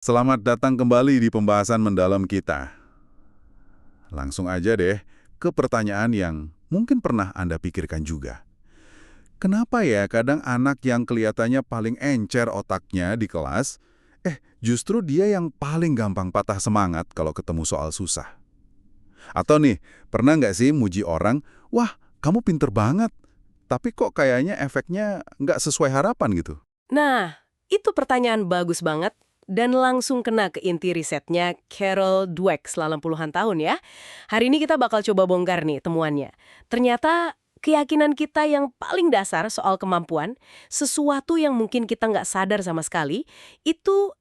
Selamat datang kembali di pembahasan mendalam kita. Langsung aja deh ke pertanyaan yang mungkin pernah Anda pikirkan juga. Kenapa ya kadang anak yang kelihatannya paling encer otaknya di kelas, justru dia yang paling gampang patah semangat kalau ketemu soal susah? Atau nih, pernah nggak sih muji orang, wah kamu pinter banget, tapi kok kayaknya efeknya nggak sesuai harapan gitu? Nah, itu pertanyaan bagus banget dan langsung kena ke inti risetnya Carol Dweck selama puluhan tahun ya. Hari ini kita bakal coba bongkar nih temuannya. Ternyata keyakinan kita yang paling dasar soal kemampuan, sesuatu yang mungkin kita nggak sadar sama sekali, itu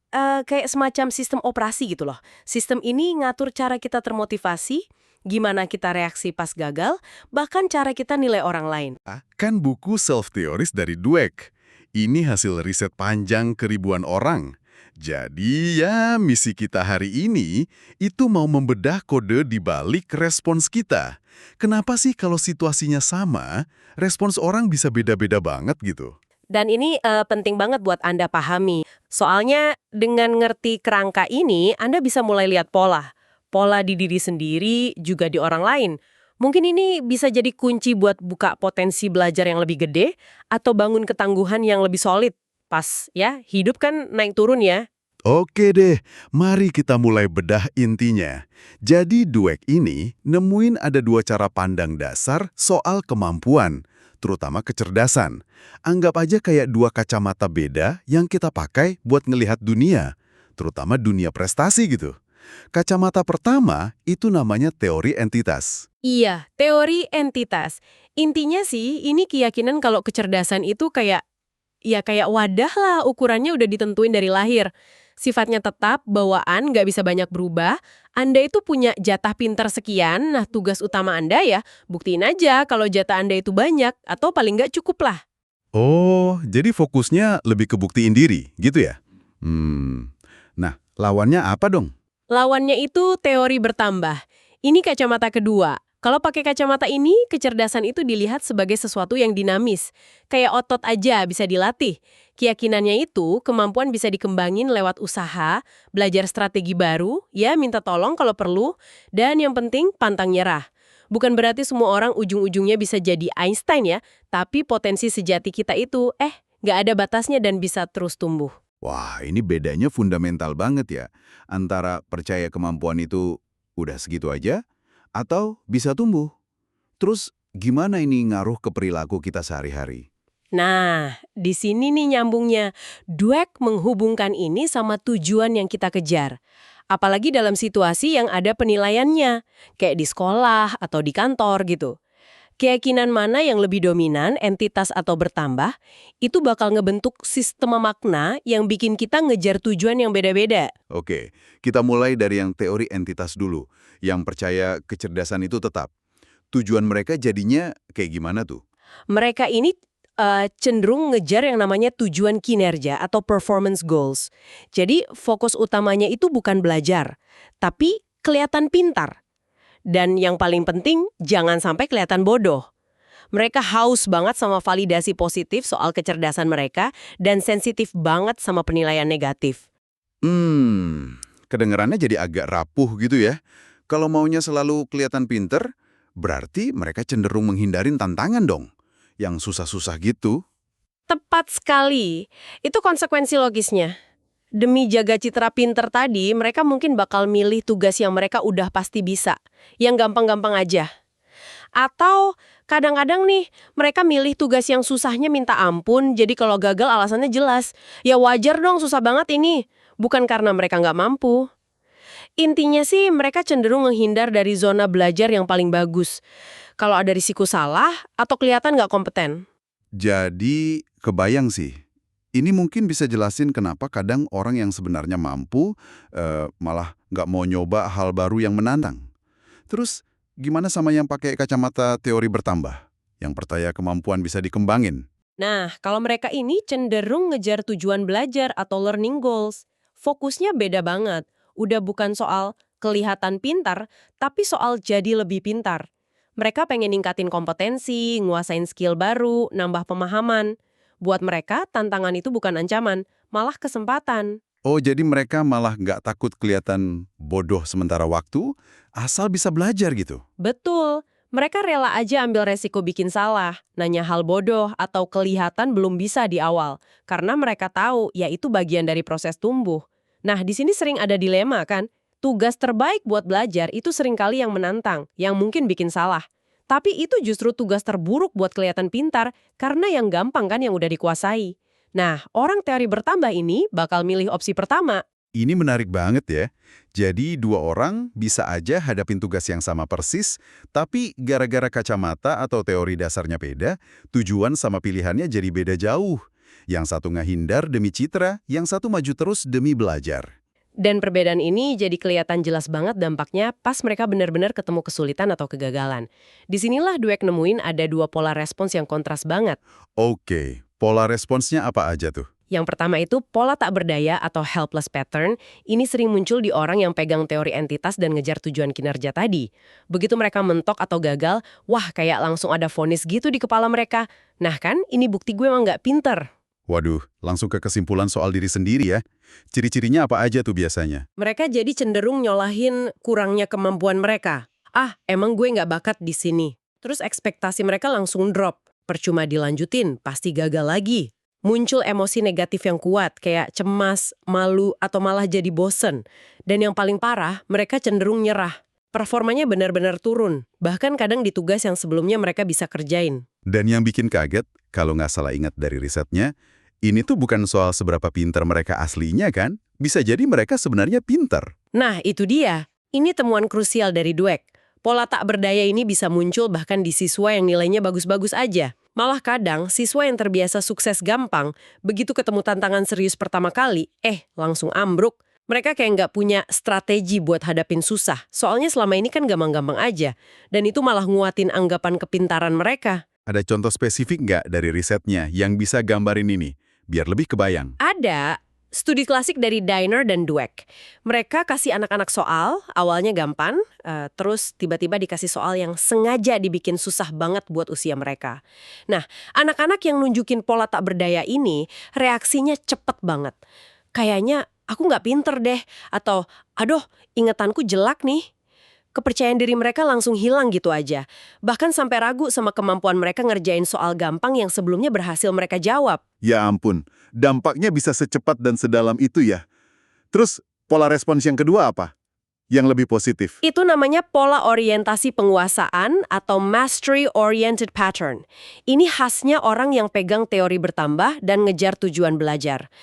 kayak semacam sistem operasi gitu loh. Sistem ini ngatur cara kita termotivasi, gimana kita reaksi pas gagal, bahkan cara kita nilai orang lain. Kan buku self-teoris dari Dweck. Ini hasil riset panjang keribuan orang. Jadi ya misi kita hari ini itu mau membedah kode di balik respons kita. Kenapa sih kalau situasinya sama, respons orang bisa beda-beda banget gitu? Dan ini penting banget buat Anda pahami. Soalnya dengan ngerti kerangka ini, Anda bisa mulai lihat pola. Pola di diri sendiri, juga di orang lain. Mungkin ini bisa jadi kunci buat buka potensi belajar yang lebih gede, atau bangun ketangguhan yang lebih solid. Pas ya, hidup kan naik turun ya. Oke deh, mari kita mulai bedah intinya. Jadi Dweck ini nemuin ada dua cara pandang dasar soal kemampuan, terutama kecerdasan. Anggap aja kayak dua kacamata beda yang kita pakai buat ngelihat dunia, terutama dunia prestasi gitu. Kacamata pertama itu namanya teori entitas. Iya, teori entitas. Intinya sih, ini keyakinan kalau kecerdasan itu kayak wadah lah, ukurannya udah ditentuin dari lahir. Sifatnya tetap, bawaan, nggak bisa banyak berubah. Anda itu punya jatah pinter sekian, nah tugas utama Anda ya, buktiin aja kalau jatah Anda itu banyak, atau paling nggak cukup lah. Oh, jadi fokusnya lebih ke buktiin diri, gitu ya? Nah, lawannya apa dong? Lawannya itu teori bertambah. Ini kacamata kedua. Kalau pakai kacamata ini, kecerdasan itu dilihat sebagai sesuatu yang dinamis. Kayak otot aja bisa dilatih. Keyakinannya itu, kemampuan bisa dikembangin lewat usaha, belajar strategi baru, ya minta tolong kalau perlu, dan yang penting pantang nyerah. Bukan berarti semua orang ujung-ujungnya bisa jadi Einstein ya, tapi potensi sejati kita itu, nggak ada batasnya dan bisa terus tumbuh. Wah, ini bedanya fundamental banget ya. Antara percaya kemampuan itu udah segitu aja, atau bisa tumbuh. Terus gimana ini ngaruh ke perilaku kita sehari-hari? Nah, di sini nih nyambungnya. Dweck menghubungkan ini sama tujuan yang kita kejar. Apalagi dalam situasi yang ada penilaiannya, kayak di sekolah atau di kantor gitu. Keyakinan mana yang lebih dominan, entitas atau bertambah, itu bakal ngebentuk sistem makna yang bikin kita ngejar tujuan yang beda-beda. Oke, kita mulai dari yang teori entitas dulu, yang percaya kecerdasan itu tetap. Tujuan mereka jadinya kayak gimana tuh? Mereka ini cenderung ngejar yang namanya tujuan kinerja atau performance goals. Jadi fokus utamanya itu bukan belajar, tapi kelihatan pintar. Dan yang paling penting, jangan sampai kelihatan bodoh. Mereka haus banget sama validasi positif soal kecerdasan mereka dan sensitif banget sama penilaian negatif. Kedengarannya jadi agak rapuh gitu ya. Kalau maunya selalu kelihatan pinter, berarti mereka cenderung menghindarin tantangan dong. Yang susah-susah gitu. Tepat sekali. Itu konsekuensi logisnya. Demi jaga citra pinter tadi, mereka mungkin bakal milih tugas yang mereka udah pasti bisa. Yang gampang-gampang aja. Atau kadang-kadang nih, mereka milih tugas yang susahnya minta ampun, jadi kalau gagal alasannya jelas. Ya wajar dong susah banget ini. Bukan karena mereka nggak mampu. Intinya sih mereka cenderung menghindar dari zona belajar yang paling bagus. Kalau ada risiko salah atau kelihatan nggak kompeten. Jadi, kebayang sih. Ini mungkin bisa jelasin kenapa kadang orang yang sebenarnya mampu malah nggak mau nyoba hal baru yang menantang. Terus, gimana sama yang pakai kacamata teori bertambah? Yang percaya kemampuan bisa dikembangin? Nah, kalau mereka ini cenderung ngejar tujuan belajar atau learning goals. Fokusnya beda banget. Udah bukan soal kelihatan pintar, tapi soal jadi lebih pintar. Mereka pengen ningkatin kompetensi, nguasain skill baru, nambah pemahaman. Buat mereka, tantangan itu bukan ancaman, malah kesempatan. Oh, jadi mereka malah nggak takut kelihatan bodoh sementara waktu, asal bisa belajar gitu. Betul. Mereka rela aja ambil resiko bikin salah, nanya hal bodoh, atau kelihatan belum bisa di awal. Karena mereka tahu, ya itu bagian dari proses tumbuh. Nah, di sini sering ada dilema kan? Tugas terbaik buat belajar itu seringkali yang menantang, yang mungkin bikin salah. Tapi itu justru tugas terburuk buat kelihatan pintar, karena yang gampang kan yang udah dikuasai. Nah, orang teori bertambah ini bakal milih opsi pertama. Ini menarik banget ya. Jadi dua orang bisa aja hadapin tugas yang sama persis, tapi gara-gara kacamata atau teori dasarnya beda, tujuan sama pilihannya jadi beda jauh. Yang satu ngehindar demi citra, yang satu maju terus demi belajar. Dan perbedaan ini jadi kelihatan jelas banget dampaknya pas mereka benar-benar ketemu kesulitan atau kegagalan. Disinilah Dweck nemuin ada dua pola respons yang kontras banget. Oke, pola responsnya apa aja tuh? Yang pertama itu pola tak berdaya atau helpless pattern. Ini sering muncul di orang yang pegang teori entitas dan ngejar tujuan kinerja tadi. Begitu mereka mentok atau gagal, wah kayak langsung ada vonis gitu di kepala mereka. Nah kan, ini bukti gue emang nggak pinter. Waduh, langsung ke kesimpulan soal diri sendiri ya. Ciri-cirinya apa aja tuh biasanya? Mereka jadi cenderung nyolahin kurangnya kemampuan mereka. Ah, emang gue nggak bakat di sini. Terus ekspektasi mereka langsung drop. Percuma dilanjutin, pasti gagal lagi. Muncul emosi negatif yang kuat, kayak cemas, malu, atau malah jadi bosen. Dan yang paling parah, mereka cenderung nyerah. Performanya benar-benar turun, bahkan kadang di tugas yang sebelumnya mereka bisa kerjain. Dan yang bikin kaget, kalau nggak salah ingat dari risetnya, ini tuh bukan soal seberapa pintar mereka aslinya kan? Bisa jadi mereka sebenarnya pintar. Nah, itu dia. Ini temuan krusial dari Dweck. Pola tak berdaya ini bisa muncul bahkan di siswa yang nilainya bagus-bagus aja. Malah kadang, siswa yang terbiasa sukses gampang, begitu ketemu tantangan serius pertama kali, langsung ambruk. Mereka kayak nggak punya strategi buat hadapin susah. Soalnya selama ini kan gampang-gampang aja. Dan itu malah nguatin anggapan kepintaran mereka. Ada contoh spesifik nggak dari risetnya yang bisa gambarin ini? Biar lebih kebayang. Ada studi klasik dari Diner dan Dweck. Mereka kasih anak-anak soal, awalnya gampang, terus tiba-tiba dikasih soal yang sengaja dibikin susah banget buat usia mereka. Nah, anak-anak yang nunjukin pola tak berdaya ini, reaksinya cepet banget. Kayaknya, aku nggak pinter deh, atau, aduh, ingetanku jelek nih. Kepercayaan diri mereka langsung hilang gitu aja. Bahkan sampai ragu sama kemampuan mereka ngerjain soal gampang yang sebelumnya berhasil mereka jawab. Ya ampun, dampaknya bisa secepat dan sedalam itu ya. Terus, pola respons yang kedua apa? Yang lebih positif. Itu namanya pola orientasi penguasaan atau mastery-oriented pattern. Ini khasnya orang yang pegang teori bertambah dan ngejar tujuan belajar.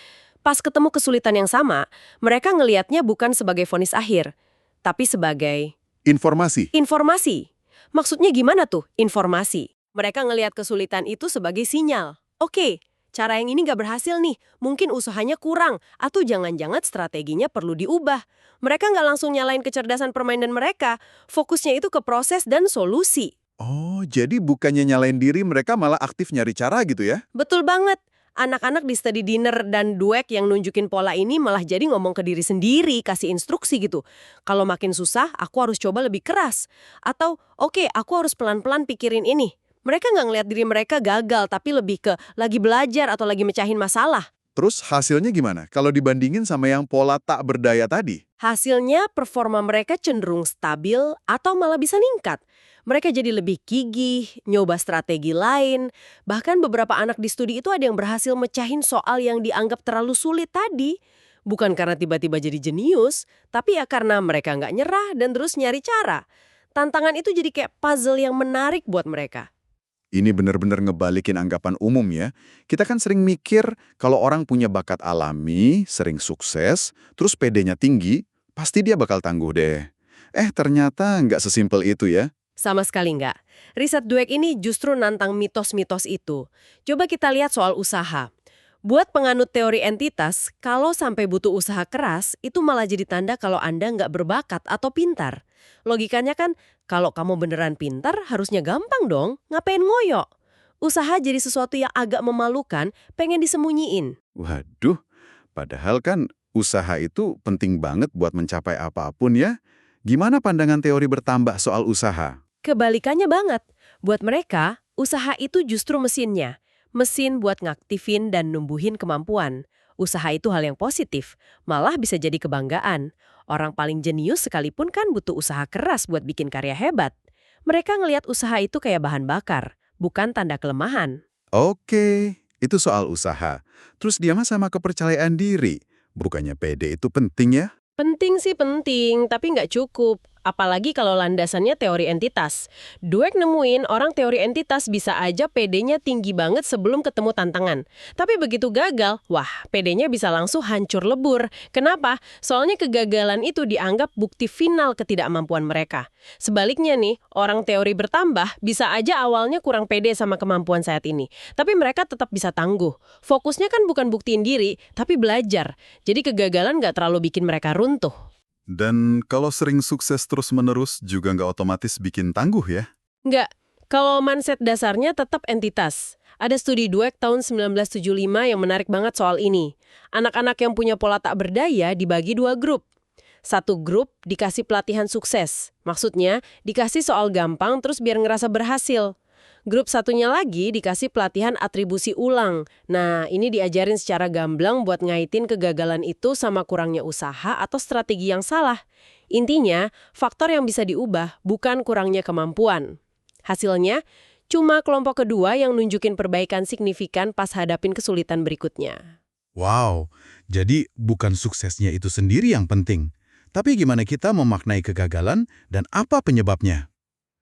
Pas ketemu kesulitan yang sama, mereka ngelihatnya bukan sebagai vonis akhir, tapi sebagai Informasi. informasi. Maksudnya gimana tuh, informasi? Mereka ngelihat kesulitan itu sebagai sinyal. Oke, cara yang ini nggak berhasil nih, mungkin usahanya kurang, atau jangan-jangan strateginya perlu diubah. Mereka nggak langsung nyalain kecerdasan permainan mereka, fokusnya itu ke proses dan solusi. Oh, jadi bukannya nyalain diri, mereka malah aktif nyari cara gitu ya? Betul banget. Anak-anak di study dinner dan Dweck yang nunjukin pola ini malah jadi ngomong ke diri sendiri, kasih instruksi gitu. Kalau makin susah, aku harus coba lebih keras. Atau, oke, aku harus pelan-pelan pikirin ini. Mereka nggak ngeliat diri mereka gagal, tapi lebih ke lagi belajar atau lagi mecahin masalah. Terus hasilnya gimana? Kalau dibandingin sama yang pola tak berdaya tadi? Hasilnya, performa mereka cenderung stabil atau malah bisa ningkat. Mereka jadi lebih gigih, nyoba strategi lain. Bahkan beberapa anak di studi itu ada yang berhasil mecahin soal yang dianggap terlalu sulit tadi. Bukan karena tiba-tiba jadi jenius, tapi ya karena mereka nggak nyerah dan terus nyari cara. Tantangan itu jadi kayak puzzle yang menarik buat mereka. Ini benar-benar ngebalikin anggapan umum ya. Kita kan sering mikir kalau orang punya bakat alami, sering sukses, terus PD-nya tinggi, pasti dia bakal tangguh deh. Ternyata nggak sesimpel itu ya. Sama sekali nggak. Riset Dweck ini justru nantang mitos-mitos itu. Coba kita lihat soal usaha. Buat penganut teori entitas, kalau sampai butuh usaha keras, itu malah jadi tanda kalau Anda nggak berbakat atau pintar. Logikanya kan, kalau kamu beneran pintar, harusnya gampang dong, ngapain ngoyo? Usaha jadi sesuatu yang agak memalukan, pengen disembunyiin. Waduh, padahal kan usaha itu penting banget buat mencapai apapun ya. Gimana pandangan teori bertambah soal usaha? Kebalikannya banget. Buat mereka, usaha itu justru mesinnya. Mesin buat ngaktifin dan numbuhin kemampuan. Usaha itu hal yang positif, malah bisa jadi kebanggaan. Orang paling jenius sekalipun kan butuh usaha keras buat bikin karya hebat. Mereka ngelihat usaha itu kayak bahan bakar, bukan tanda kelemahan. Oke, itu soal usaha. Terus dia mah sama kepercayaan diri. Bukannya pede itu penting ya? Penting sih penting, tapi nggak cukup. Apalagi kalau landasannya teori entitas. Dweck nemuin orang teori entitas bisa aja PD-nya tinggi banget sebelum ketemu tantangan. Tapi begitu gagal, wah PD-nya bisa langsung hancur lebur. Kenapa? Soalnya kegagalan itu dianggap bukti final ketidakmampuan mereka. Sebaliknya nih, orang teori bertambah bisa aja awalnya kurang pede sama kemampuan saat ini. Tapi mereka tetap bisa tangguh. Fokusnya kan bukan buktiin diri, tapi belajar. Jadi kegagalan nggak terlalu bikin mereka runtuh. Dan kalau sering sukses terus-menerus juga nggak otomatis bikin tangguh ya? Nggak. Kalau mindset dasarnya tetap entitas. Ada studi Dweck tahun 1975 yang menarik banget soal ini. Anak-anak yang punya pola tak berdaya dibagi dua grup. Satu grup dikasih pelatihan sukses. Maksudnya, dikasih soal gampang terus biar ngerasa berhasil. Grup satunya lagi dikasih pelatihan atribusi ulang. Nah, ini diajarin secara gamblang buat ngaitin kegagalan itu sama kurangnya usaha atau strategi yang salah. Intinya, faktor yang bisa diubah bukan kurangnya kemampuan. Hasilnya, cuma kelompok kedua yang nunjukin perbaikan signifikan pas hadapin kesulitan berikutnya. Wow, jadi bukan suksesnya itu sendiri yang penting. Tapi gimana kita memaknai kegagalan dan apa penyebabnya?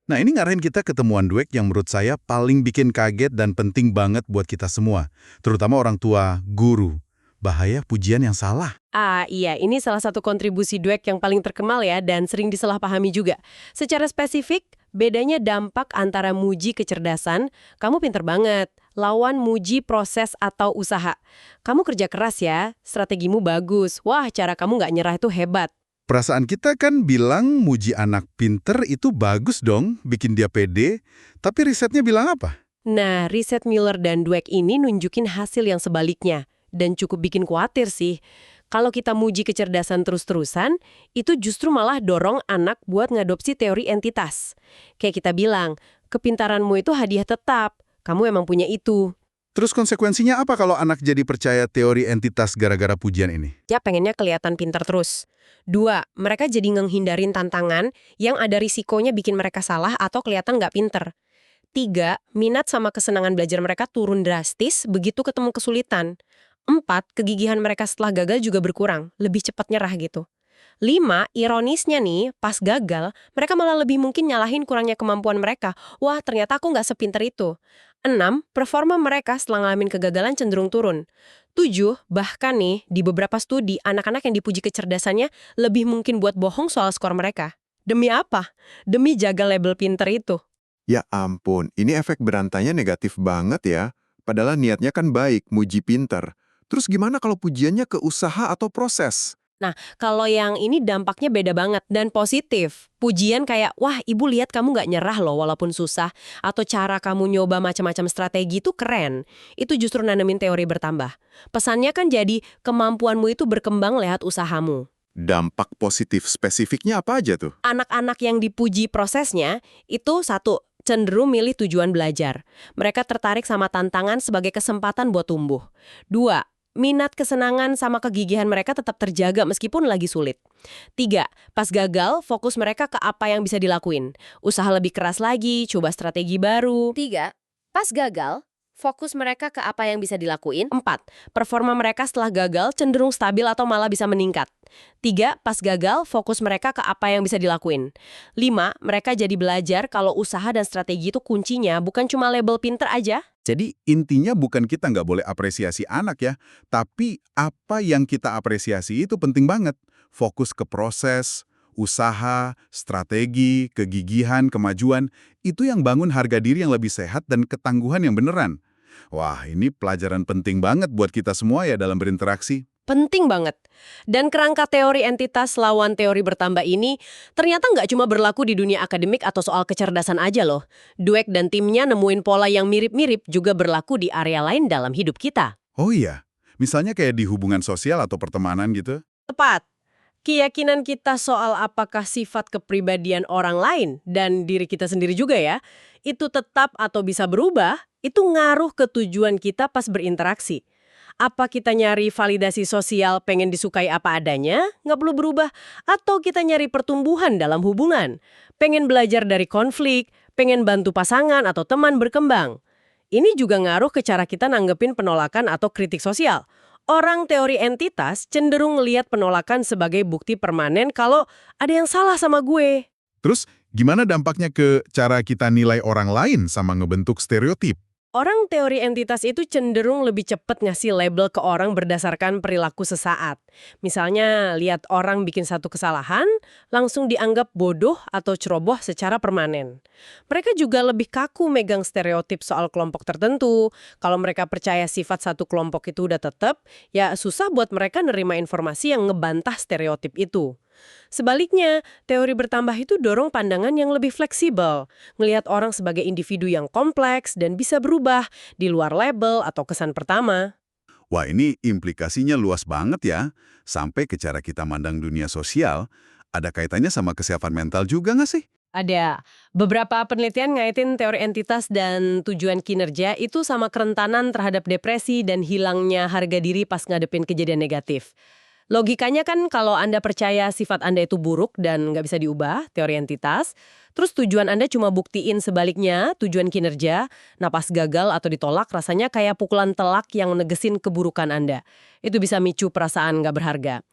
Nah, ini ngarahin kita ketemuan Dweck yang menurut saya paling bikin kaget dan penting banget buat kita semua. Terutama orang tua, guru. Bahaya pujian yang salah. Iya, ini salah satu kontribusi Dweck yang paling terkenal ya dan sering disalahpahami juga. Secara spesifik, bedanya dampak antara muji kecerdasan, kamu pinter banget, lawan muji proses atau usaha. Kamu kerja keras ya, strategimu bagus, wah cara kamu nggak nyerah itu hebat. Perasaan kita kan bilang muji anak pinter itu bagus dong, bikin dia pede. Tapi risetnya bilang apa? Nah, riset Miller dan Dweck ini nunjukin hasil yang sebaliknya. Dan cukup bikin khawatir sih. Kalau kita muji kecerdasan terus-terusan, itu justru malah dorong anak buat ngadopsi teori entitas. Kayak kita bilang, kepintaranmu itu hadiah tetap, kamu emang punya itu. Terus konsekuensinya apa kalau anak jadi percaya teori entitas gara-gara pujian ini? Ya pengennya kelihatan pintar terus. 2, mereka jadi ngenghindarin tantangan yang ada risikonya bikin mereka salah atau kelihatan nggak pinter. 3, minat sama kesenangan belajar mereka turun drastis begitu ketemu kesulitan. 4, kegigihan mereka setelah gagal juga berkurang, lebih cepat nyerah gitu. 5, ironisnya nih, pas gagal, mereka malah lebih mungkin nyalahin kurangnya kemampuan mereka. Wah, ternyata aku nggak sepinter itu. 6, performa mereka setelah ngalamin kegagalan cenderung turun. 7, bahkan nih, di beberapa studi, anak-anak yang dipuji kecerdasannya lebih mungkin buat bohong soal skor mereka. Demi apa? Demi jaga label pinter itu. Ya ampun, ini efek berantainya negatif banget ya. Padahal niatnya kan baik, muji pinter. Terus gimana kalau pujiannya ke usaha atau proses? Nah, kalau yang ini dampaknya beda banget dan positif. Pujian kayak, wah ibu lihat kamu nggak nyerah loh walaupun susah. Atau cara kamu nyoba macam-macam strategi itu keren. Itu justru nanemin teori bertambah. Pesannya kan jadi, kemampuanmu itu berkembang lewat usahamu. Dampak positif spesifiknya apa aja tuh? Anak-anak yang dipuji prosesnya, itu 1, cenderung milih tujuan belajar. Mereka tertarik sama tantangan sebagai kesempatan buat tumbuh. 2, minat kesenangan sama kegigihan mereka tetap terjaga meskipun lagi sulit. 3, pas gagal, fokus mereka ke apa yang bisa dilakuin. Usaha lebih keras lagi, coba strategi baru. 3, pas gagal, fokus mereka ke apa yang bisa dilakuin. 4, performa mereka setelah gagal cenderung stabil atau malah bisa meningkat. 3, pas gagal, fokus mereka ke apa yang bisa dilakuin. 5, mereka jadi belajar kalau usaha dan strategi itu kuncinya bukan cuma label pinter aja. Jadi intinya bukan kita nggak boleh apresiasi anak ya, tapi apa yang kita apresiasi itu penting banget. Fokus ke proses, usaha, strategi, kegigihan, kemajuan, itu yang bangun harga diri yang lebih sehat dan ketangguhan yang beneran. Wah, ini pelajaran penting banget buat kita semua ya dalam berinteraksi. Penting banget. Dan kerangka teori entitas lawan teori bertambah ini ternyata nggak cuma berlaku di dunia akademik atau soal kecerdasan aja loh. Dweck dan timnya nemuin pola yang mirip-mirip juga berlaku di area lain dalam hidup kita. Oh iya, misalnya kayak di hubungan sosial atau pertemanan gitu. Tepat. Keyakinan kita soal apakah sifat kepribadian orang lain dan diri kita sendiri juga ya, itu tetap atau bisa berubah, itu ngaruh ke tujuan kita pas berinteraksi. Apa kita nyari validasi sosial pengen disukai apa adanya, nggak perlu berubah? Atau kita nyari pertumbuhan dalam hubungan? Pengen belajar dari konflik, pengen bantu pasangan atau teman berkembang? Ini juga ngaruh ke cara kita nanggepin penolakan atau kritik sosial. Orang teori entitas cenderung ngelihat penolakan sebagai bukti permanen kalau ada yang salah sama gue. Terus, gimana dampaknya ke cara kita nilai orang lain sama ngebentuk stereotip? Orang teori entitas itu cenderung lebih cepat ngasih label ke orang berdasarkan perilaku sesaat. Misalnya, lihat orang bikin satu kesalahan, langsung dianggap bodoh atau ceroboh secara permanen. Mereka juga lebih kaku megang stereotip soal kelompok tertentu. Kalau mereka percaya sifat satu kelompok itu udah tetap, ya susah buat mereka nerima informasi yang ngebantah stereotip itu. Sebaliknya, teori bertambah itu dorong pandangan yang lebih fleksibel, ngelihat orang sebagai individu yang kompleks dan bisa berubah di luar label atau kesan pertama. Wah, ini implikasinya luas banget ya. Sampai ke cara kita mandang dunia sosial, ada kaitannya sama kesiapan mental juga nggak sih? Ada beberapa penelitian ngaitin teori entitas dan tujuan kinerja itu sama kerentanan terhadap depresi dan hilangnya harga diri pas ngadepin kejadian negatif. Logikanya kan kalau Anda percaya sifat Anda itu buruk dan nggak bisa diubah, teori entitas, terus tujuan Anda cuma buktiin sebaliknya, tujuan kinerja, nah pas gagal atau ditolak rasanya kayak pukulan telak yang negesin keburukan Anda. Itu bisa micu perasaan nggak berharga.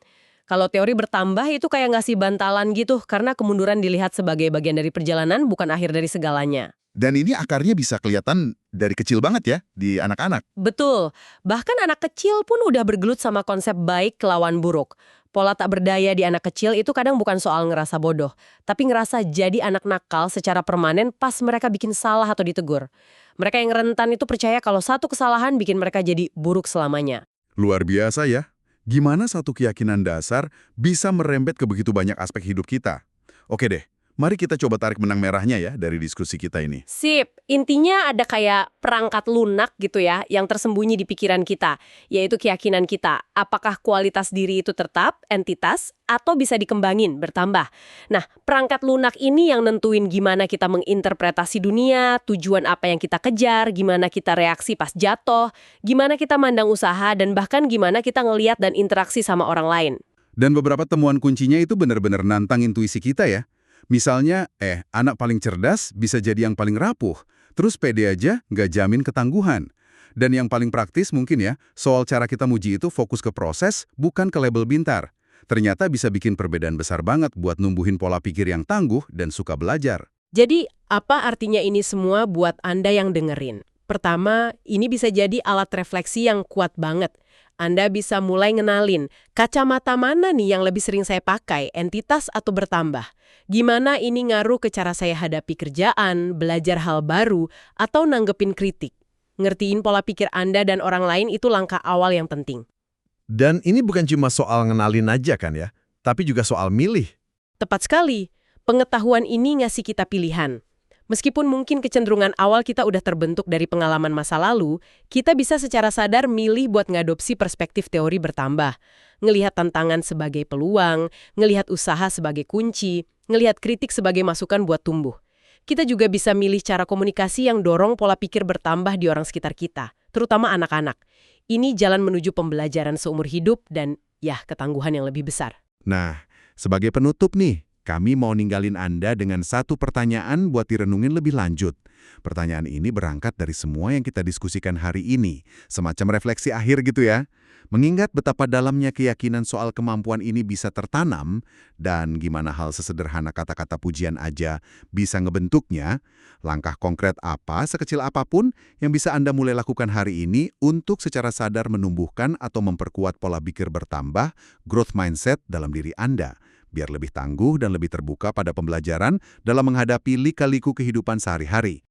Kalau teori bertambah itu kayak ngasih bantalan gitu, karena kemunduran dilihat sebagai bagian dari perjalanan, bukan akhir dari segalanya. Dan ini akarnya bisa kelihatan dari kecil banget ya, di anak-anak. Betul, bahkan anak kecil pun udah bergelut sama konsep baik lawan buruk. Pola tak berdaya di anak kecil itu kadang bukan soal ngerasa bodoh, tapi ngerasa jadi anak nakal secara permanen pas mereka bikin salah atau ditegur. Mereka yang rentan itu percaya kalau satu kesalahan bikin mereka jadi buruk selamanya. Luar biasa ya. Gimana satu keyakinan dasar bisa merembet ke begitu banyak aspek hidup kita? Oke deh, mari kita coba tarik benang merahnya ya dari diskusi kita ini. Sip, intinya ada kayak perangkat lunak gitu ya, yang tersembunyi di pikiran kita, yaitu keyakinan kita. Apakah kualitas diri itu tetap, entitas, atau bisa dikembangin, bertambah. Nah, perangkat lunak ini yang nentuin gimana kita menginterpretasi dunia, tujuan apa yang kita kejar, gimana kita reaksi pas jatuh, gimana kita mandang usaha, dan bahkan gimana kita ngeliat dan interaksi sama orang lain. Dan beberapa temuan kuncinya itu benar-benar nantang intuisi kita ya. Misalnya, anak paling cerdas bisa jadi yang paling rapuh. Terus pede aja nggak jamin ketangguhan. Dan yang paling praktis mungkin ya, soal cara kita muji itu fokus ke proses, bukan ke label pintar. Ternyata bisa bikin perbedaan besar banget buat numbuhin pola pikir yang tangguh dan suka belajar. Jadi, apa artinya ini semua buat Anda yang dengerin? Pertama, ini bisa jadi alat refleksi yang kuat banget. Anda bisa mulai ngenalin, kacamata mana nih yang lebih sering saya pakai, entitas atau bertambah? Gimana ini ngaruh ke cara saya hadapi kerjaan, belajar hal baru, atau nanggepin kritik? Ngertiin pola pikir Anda dan orang lain itu langkah awal yang penting. Dan ini bukan cuma soal ngenalin aja kan ya, tapi juga soal milih. Tepat sekali, pengetahuan ini ngasih kita pilihan. Meskipun mungkin kecenderungan awal kita udah terbentuk dari pengalaman masa lalu, kita bisa secara sadar milih buat ngadopsi perspektif teori bertambah. Ngelihat tantangan sebagai peluang, ngelihat usaha sebagai kunci, ngelihat kritik sebagai masukan buat tumbuh. Kita juga bisa milih cara komunikasi yang dorong pola pikir bertambah di orang sekitar kita, terutama anak-anak. Ini jalan menuju pembelajaran seumur hidup dan, ya, ketangguhan yang lebih besar. Nah, sebagai penutup nih, kami mau ninggalin Anda dengan satu pertanyaan buat direnungin lebih lanjut. Pertanyaan ini berangkat dari semua yang kita diskusikan hari ini, semacam refleksi akhir gitu ya. Mengingat betapa dalamnya keyakinan soal kemampuan ini bisa tertanam, dan gimana hal sesederhana kata-kata pujian aja bisa ngebentuknya, langkah konkret apa sekecil apapun yang bisa Anda mulai lakukan hari ini untuk secara sadar menumbuhkan atau memperkuat pola pikir bertambah, growth mindset dalam diri Anda, biar lebih tangguh dan lebih terbuka pada pembelajaran dalam menghadapi lika-liku kehidupan sehari-hari.